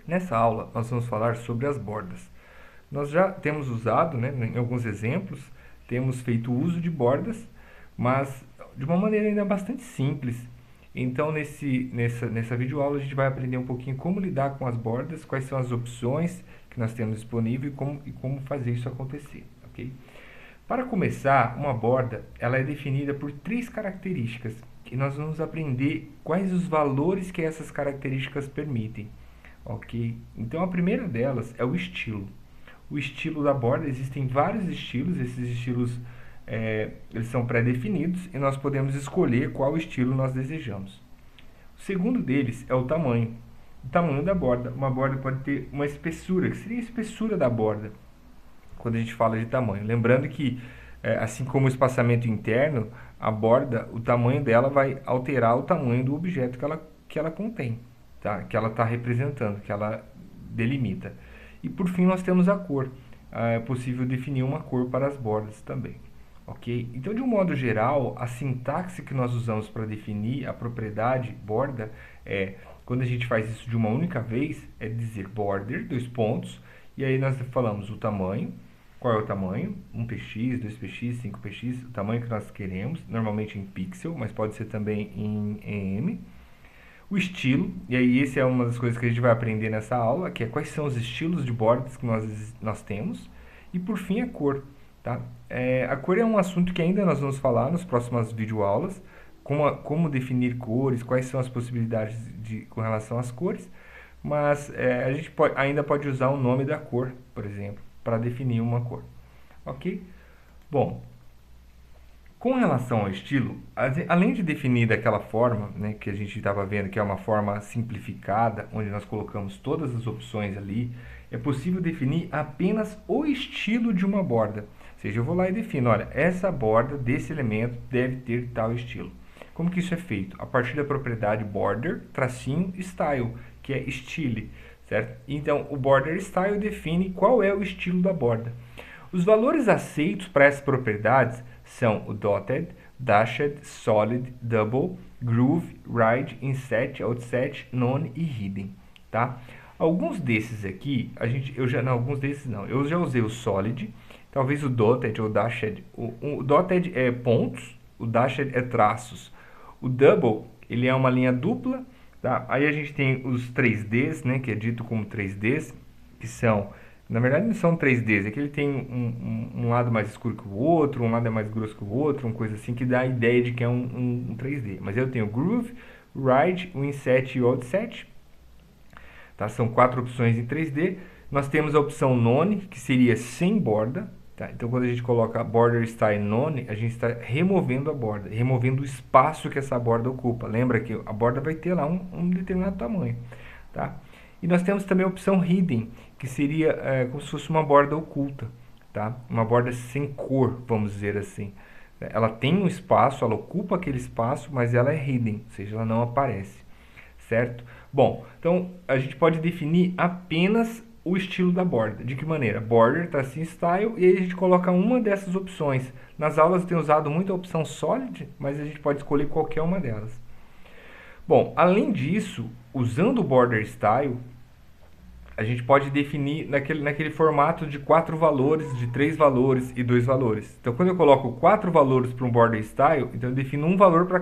Nessa aula, nós vamos falar sobre as bordas. Nós já temos usado, né, em alguns exemplos, temos feito uso de bordas, mas de uma maneira ainda bastante simples. Então, nessa videoaula, a gente vai aprender um pouquinho como lidar com as bordas, quais são as opções que nós temos disponível e como fazer isso acontecer, ok? Para começar, uma borda ela é definida por três características e nós vamos aprender quais os valores que essas características permitem. Ok? Então a primeira delas é o estilo. O estilo da borda, existem vários estilos, esses estilos eles são pré-definidos e nós podemos escolher qual estilo nós desejamos. O segundo deles é o tamanho. O tamanho da borda. Uma borda pode ter uma espessura, que seria a espessura da borda, quando a gente fala de tamanho. Lembrando que, assim como o espaçamento interno, a borda, o tamanho dela vai alterar o tamanho do objeto que ela contém, tá? Que ela está representando, que ela delimita. E por fim nós temos a cor. É possível definir uma cor para as bordas também. Ok? Então, de um modo geral, a sintaxe que nós usamos para definir a propriedade borda quando a gente faz isso de uma única vez, é dizer border, dois pontos, e aí nós falamos o tamanho, qual é o tamanho, 1px, 2px, 5px, o tamanho que nós queremos, normalmente em pixel, mas pode ser também em em. O estilo, e aí esse é uma das coisas que a gente vai aprender nessa aula, que é quais são os estilos de bordas que nós temos. E por fim a cor. Tá? A cor é um assunto que ainda nós vamos falar nas próximas videoaulas, como definir cores, quais são as possibilidades com relação às cores, mas a gente ainda pode usar o nome da cor, por exemplo, para definir uma cor. Ok? Bom, com relação ao estilo, além de definir daquela forma, né, que a gente estava vendo, que é uma forma simplificada, onde nós colocamos todas as opções ali, é possível definir apenas o estilo de uma borda. Ou seja, eu vou lá e defino, olha, essa borda desse elemento deve ter tal estilo. Como que isso é feito? A partir da propriedade border, tracinho, style, que é style, certo? Então, o border style define qual é o estilo da borda. Os valores aceitos para essas propriedades são o dotted, dashed, solid, double, groove, ride, inset, outset, none e hidden, tá? Alguns desses aqui, alguns desses não, eu já usei o solid, talvez o dotted ou dashed. O dotted é pontos, o dashed é traços. O double, ele é uma linha dupla, tá? Aí a gente tem os 3Ds, né, que é dito como 3Ds, que são, na verdade não são 3Ds, é que ele tem um lado mais escuro que o outro, um lado é mais grosso que o outro, uma coisa assim que dá a ideia de que é um 3D. Mas eu tenho o groove, ride, o inset e o outset, tá? São 4 opções em 3D. Nós temos a opção none, que seria sem borda. Tá? Então, quando a gente coloca border style none, a gente está removendo a borda, removendo o espaço que essa borda ocupa. Lembra que a borda vai ter lá um determinado tamanho. Tá? E nós temos também a opção hidden, que seria como se fosse uma borda oculta. Tá? Uma borda sem cor, vamos dizer assim. Ela tem um espaço, ela ocupa aquele espaço, mas ela é hidden, ou seja, ela não aparece. Certo? Bom, então a gente pode definir apenas o estilo da borda. De que maneira? Border, tracinho, style, e aí a gente coloca uma dessas opções. Nas aulas eu tenho usado muito a opção solid, mas a gente pode escolher qualquer uma delas. Bom, além disso, usando o border style, a gente pode definir naquele formato de 4 valores, de 3 valores e 2 valores. Então, quando eu coloco 4 valores para um border style, então eu defino um valor para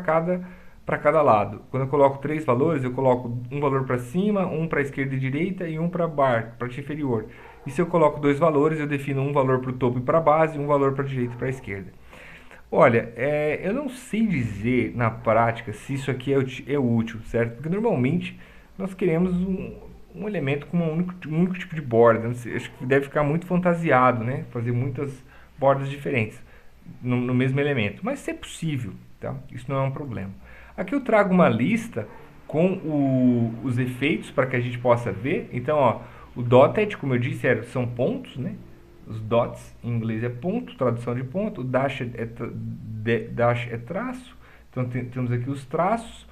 cada lado. Quando eu coloco 3 valores, eu coloco um valor para cima, um para a esquerda e direita e um para a parte inferior. E se eu coloco 2 valores, eu defino um valor para o topo e para a base, um valor para a direita e para a esquerda. Olha, eu não sei dizer na prática se isso aqui é útil, certo? Porque normalmente nós queremos um elemento com um único tipo de borda. Não sei, acho que deve ficar muito fantasiado, né? Fazer muitas bordas diferentes no mesmo elemento. Mas isso é possível, tá? Isso não é um problema. Aqui eu trago uma lista com os efeitos para que a gente possa ver. Então, ó, o dotted, como eu disse, são pontos, né? Os dots em inglês é ponto, tradução de ponto. O dash dash é traço. Então temos aqui os traços.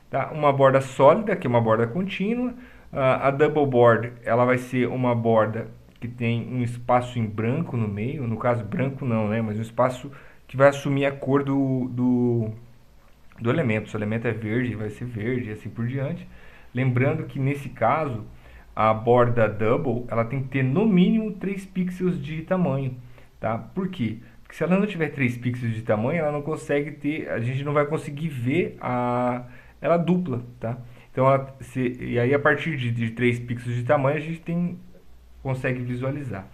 Tá? Uma borda sólida, que é uma borda contínua. A double board, ela vai ser uma borda que tem um espaço em branco no meio. No caso, branco não, né? Mas um espaço que vai assumir a cor do elemento. Se o elemento é verde, vai ser verde e assim por diante. Lembrando que nesse caso, a borda double, ela tem que ter no mínimo 3 pixels de tamanho, tá? Por quê? Porque se ela não tiver 3 pixels de tamanho, ela não consegue ter, a gente não vai conseguir ver ela dupla, tá? Então, e aí a partir de 3 pixels de tamanho, a gente consegue visualizar.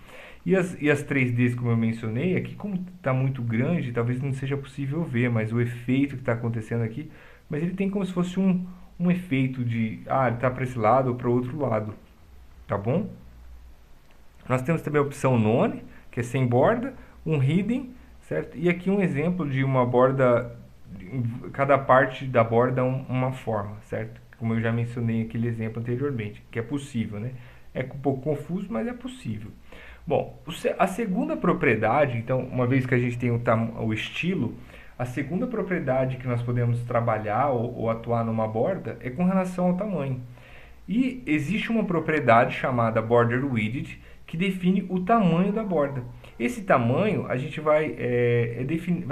E as 3Ds, como eu mencionei, aqui como está muito grande, talvez não seja possível ver, mas o efeito que está acontecendo aqui, mas ele tem como se fosse um efeito de, ele está para esse lado ou para o outro lado, tá bom? Nós temos também a opção None, que é sem borda, um Hidden, certo? E aqui um exemplo de uma borda, cada parte da borda uma forma, certo? Como eu já mencionei aquele exemplo anteriormente, que é possível, né? É um pouco confuso, mas é possível. Bom, a segunda propriedade, então, uma vez que a gente tem o estilo, a segunda propriedade que nós podemos trabalhar ou atuar numa borda é com relação ao tamanho. E existe uma propriedade chamada Border Width que define o tamanho da borda. Esse tamanho a gente vai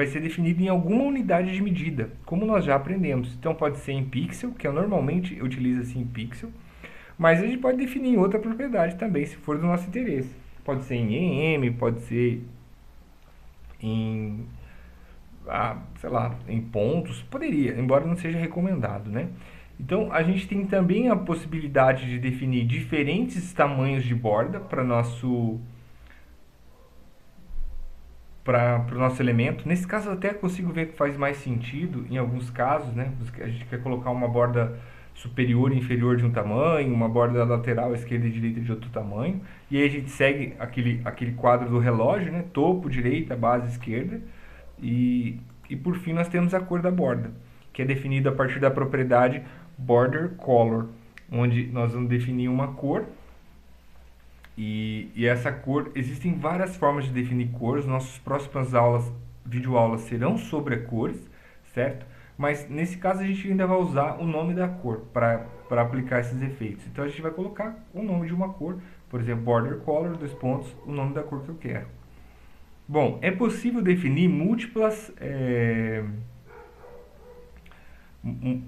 ser definido em alguma unidade de medida, como nós já aprendemos. Então pode ser em pixel, que eu normalmente utilizo assim em pixel, mas a gente pode definir em outra propriedade também, se for do nosso interesse. Pode ser em EM, pode ser em, sei lá, em pontos, poderia, embora não seja recomendado, né? Então, a gente tem também a possibilidade de definir diferentes tamanhos de borda para o nosso elemento. Nesse caso, eu até consigo ver que faz mais sentido em alguns casos, né? A gente quer colocar uma borda superior e inferior de um tamanho, uma borda lateral, esquerda e direita de outro tamanho. E aí a gente segue aquele quadro do relógio, né? Topo, direita, base, esquerda. E por fim, nós temos a cor da borda, que é definida a partir da propriedade Border Color, onde nós vamos definir uma cor. E essa cor, existem várias formas de definir cores. Nossas próximas videoaulas serão sobre cores, certo? Mas nesse caso a gente ainda vai usar o nome da cor para aplicar esses efeitos. Então a gente vai colocar o nome de uma cor, por exemplo, Border Color, o nome da cor que eu quero. Bom, é possível definir múltiplas,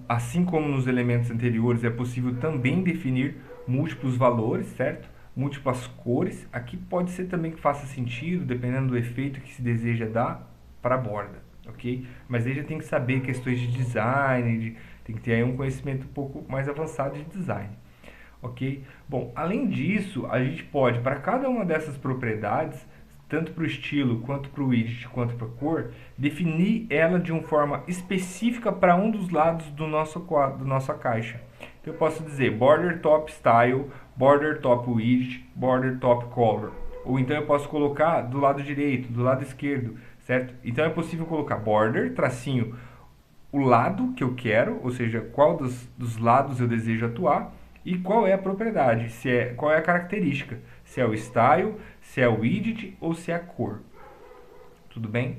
assim como nos elementos anteriores, é possível também definir múltiplos valores, certo? Múltiplas cores. Aqui pode ser também que faça sentido, dependendo do efeito que se deseja dar para a borda, ok? Mas aí já tem que saber questões de design, tem que ter aí um conhecimento um pouco mais avançado de design, ok? Bom, além disso, a gente pode, para cada uma dessas propriedades, tanto para o estilo, quanto para o widget, quanto para a cor, definir ela de uma forma específica para um dos lados do nosso quadro, da nossa caixa. Então eu posso dizer Border Top Style, Border Top Widget, Border Top Color. Ou então eu posso colocar do lado direito, do lado esquerdo, certo? Então é possível colocar border, tracinho, o lado que eu quero, ou seja, qual dos lados eu desejo atuar, e qual é a propriedade, qual é a característica, se é o style, se é o widget ou se é a cor. Tudo bem?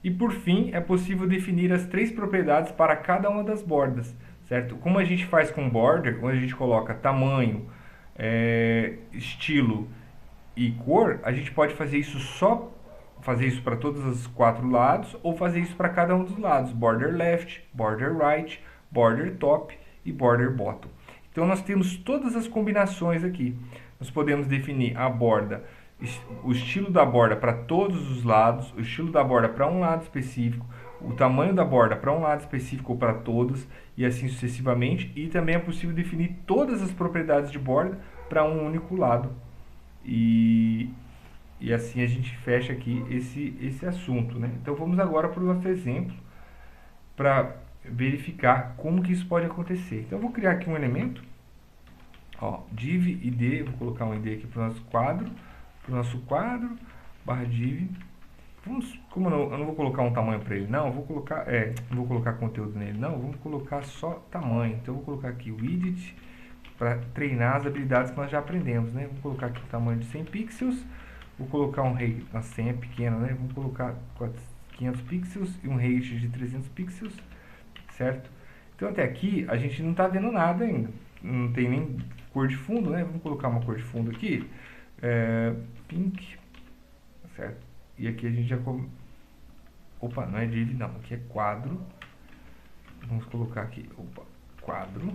E por fim, é possível definir as 3 propriedades para cada uma das bordas, certo? Como a gente faz com border, onde a gente coloca tamanho, estilo e cor, a gente pode fazer isso para todos os 4 lados ou fazer isso para cada um dos lados, border left, border right, border top e border bottom. Então nós temos todas as combinações aqui. Nós podemos definir a borda, o estilo da borda para todos os lados, o estilo da borda para um lado específico, o tamanho da borda para um lado específico ou para todos, e assim sucessivamente. E também é possível definir todas as propriedades de borda para um único lado. E assim a gente fecha aqui esse assunto, né? Então vamos agora para o nosso exemplo para verificar como que isso pode acontecer. Então eu vou criar aqui um elemento, ó, div id, vou colocar um id aqui para o nosso quadro, barra div. Como eu não vou colocar um tamanho para ele, não, eu vou colocar, não vou colocar conteúdo nele, não, vamos colocar só tamanho. Então eu vou colocar aqui o widget para treinar as habilidades que nós já aprendemos, né? Vou colocar aqui o tamanho de 100 pixels. Vou colocar um rate, a 100 é pequeno, né? Vamos colocar 500 pixels e um rate de 300 pixels, certo? Então até aqui a gente não está vendo nada ainda, não tem nem cor de fundo, né? Vamos colocar uma cor de fundo aqui, pink, certo? E aqui a gente já... Opa, não é div não, aqui é quadro. Vamos colocar aqui, quadro.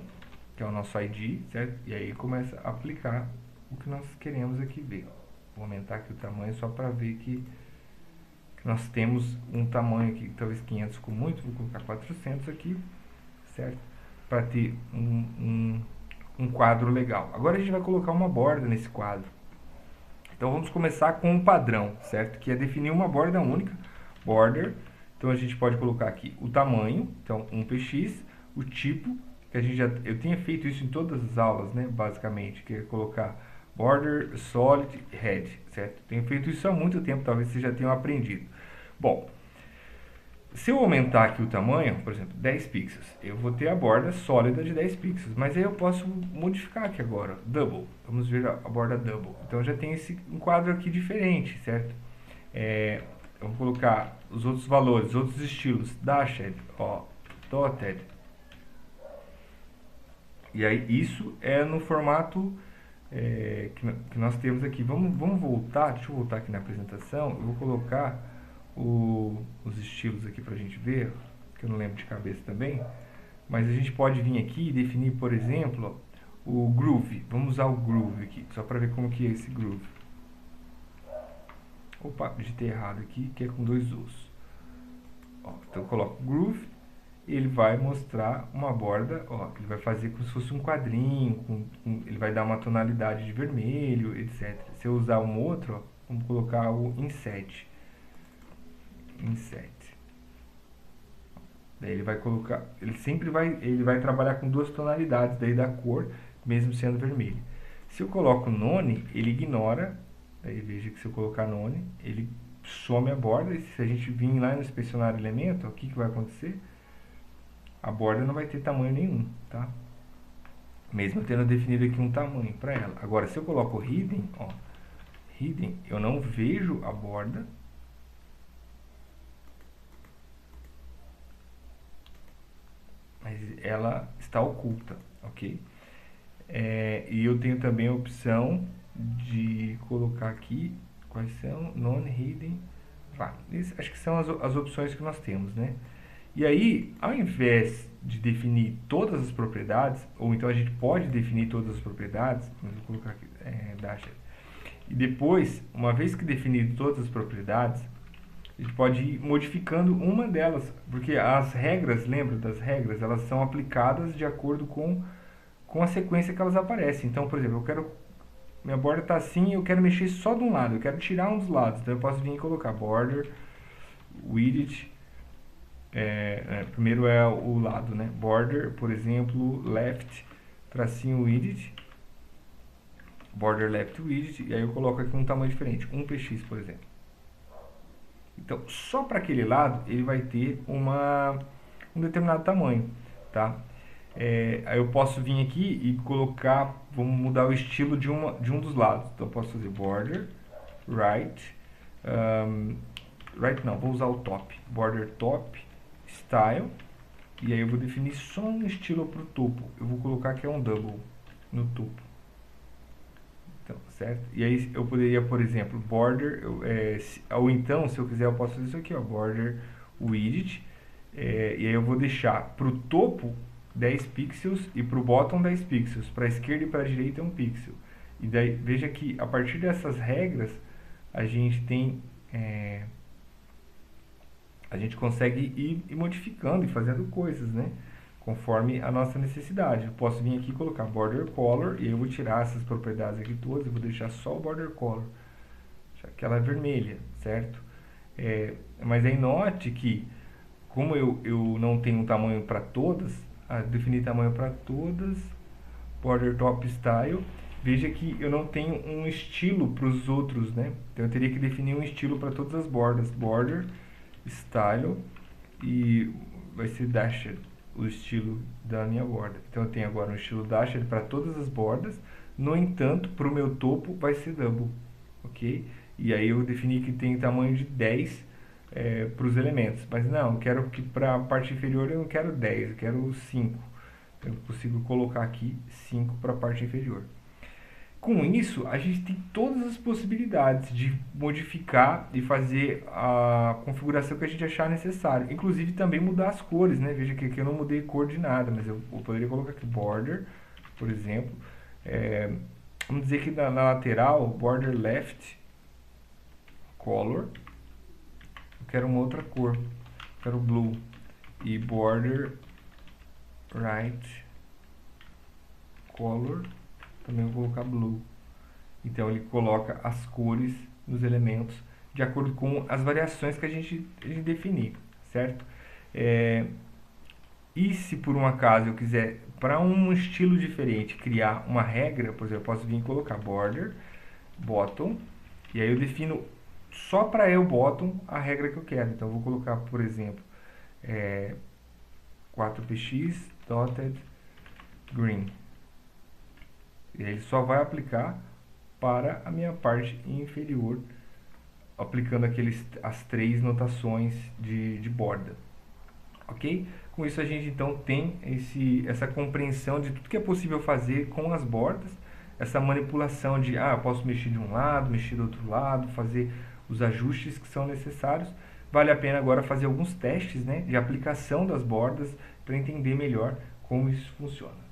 que é o nosso ID, certo? E aí começa a aplicar o que nós queremos aqui ver. Vou aumentar aqui o tamanho só para ver que nós temos um tamanho aqui, talvez 500 ficou muito, vou colocar 400 aqui, certo? Para ter um quadro legal. Agora a gente vai colocar uma borda nesse quadro. Então vamos começar com um padrão, certo? Que é definir uma borda única, border. Então a gente pode colocar aqui o tamanho, então 1px, o tipo, que a gente eu tinha feito isso em todas as aulas, né, basicamente, que é colocar border, solid, head, certo? Tenho feito isso há muito tempo, talvez vocês já tenham aprendido. Bom, se eu aumentar aqui o tamanho, por exemplo, 10 pixels, eu vou ter a borda sólida de 10 pixels, mas aí eu posso modificar aqui agora, double, vamos ver a borda double. Então já tem esse quadro aqui diferente, certo? Eu vou colocar os outros valores, outros estilos, dashed, ó, dotted. E aí isso é no formato que nós temos aqui. Vamos voltar, deixa eu voltar aqui na apresentação, eu vou colocar os estilos aqui pra gente ver, que eu não lembro de cabeça também, mas a gente pode vir aqui e definir, por exemplo, o groove. Vamos usar o groove aqui, só para ver como que é esse groove. Opa, digitei errado aqui, que é com 2 U's. Ó, então eu coloco groove, ele vai mostrar uma borda, ó, ele vai fazer como se fosse um quadrinho, ele vai dar uma tonalidade de vermelho, etc. Se eu usar um outro, ó, vamos colocar o inset. Daí ele vai colocar, ele vai trabalhar com 2 tonalidades daí da cor, mesmo sendo vermelho. Se eu coloco none, ele ignora, daí veja que se eu colocar none, ele some a borda, e se a gente vir lá no inspecionar elemento, ó, o que vai acontecer? A borda não vai ter tamanho nenhum, tá? Mesmo eu tendo definido aqui um tamanho para ela. Agora, se eu coloco hidden, ó, hidden, eu não vejo a borda, mas ela está oculta, ok? E eu tenho também a opção de colocar aqui, quais são? Non-hidden, acho que são as opções que nós temos, né? E aí, ao invés de definir todas as propriedades, ou então a gente pode definir todas as propriedades, vou colocar aqui, dashed, e depois, uma vez que definido todas as propriedades, a gente pode ir modificando uma delas, porque as regras, lembra das regras, elas são aplicadas de acordo com a sequência que elas aparecem. Então, por exemplo, minha borda está assim, eu quero mexer só de um lado, eu quero tirar um dos lados, então eu posso vir e colocar border, width, primeiro é o lado, né? Border, por exemplo, left, tracinho width, border left width, e aí eu coloco aqui um tamanho diferente, 1px, por exemplo. Então, só para aquele lado, ele vai ter um determinado tamanho, tá? Aí eu posso vir aqui e colocar, vamos mudar o estilo de um dos lados. Então, eu posso fazer border, right, right não, vou usar o top, border top, style, e aí eu vou definir só um estilo para o topo. Eu vou colocar que é um double no topo. Então, certo? E aí eu poderia, por exemplo, border, ou então, se eu quiser, eu posso fazer isso aqui, ó, border width, e aí eu vou deixar para o topo 10 pixels e para o bottom 10 pixels, para a esquerda e para a direita 1 pixel. E daí, veja que a partir dessas regras, a gente tem, a gente consegue ir modificando e fazendo coisas, né? Conforme a nossa necessidade. Eu posso vir aqui e colocar border color, e eu vou tirar essas propriedades aqui todas, eu vou deixar só o border color, aquela vermelha, certo? Mas aí note que, como eu não tenho um tamanho para todas, definir tamanho para todas, border top style, veja que eu não tenho um estilo para os outros, né? Então eu teria que definir um estilo para todas as bordas, border, style, e vai ser dashed, o estilo da minha borda. Então eu tenho agora um estilo dashed para todas as bordas, no entanto, para o meu topo vai ser double, ok? E aí eu defini que tem tamanho de 10 para os elementos, mas não, eu quero que para a parte inferior eu não quero 10, eu quero 5. Então eu consigo colocar aqui 5 para a parte inferior. Com isso, a gente tem todas as possibilidades de modificar e fazer a configuração que a gente achar necessário. Inclusive também mudar as cores, né? Veja que aqui eu não mudei cor de nada, mas eu poderia colocar aqui border, por exemplo. Vamos dizer que na lateral, border left color, eu quero uma outra cor, eu quero blue. E border right color, também vou colocar blue. Então ele coloca as cores nos elementos de acordo com as variações que a gente definir, certo? E se por um acaso eu quiser, para um estilo diferente, criar uma regra, por exemplo, eu posso vir e colocar border, bottom, e aí eu defino só para eu bottom a regra que eu quero. Então eu vou colocar, por exemplo, 4px dotted green. E aí ele só vai aplicar para a minha parte inferior, aplicando as 3 notações de borda. Ok? Com isso a gente então tem essa compreensão de tudo que é possível fazer com as bordas, essa manipulação de, eu posso mexer de um lado, mexer do outro lado, fazer os ajustes que são necessários. Vale a pena agora fazer alguns testes, né, de aplicação das bordas para entender melhor como isso funciona.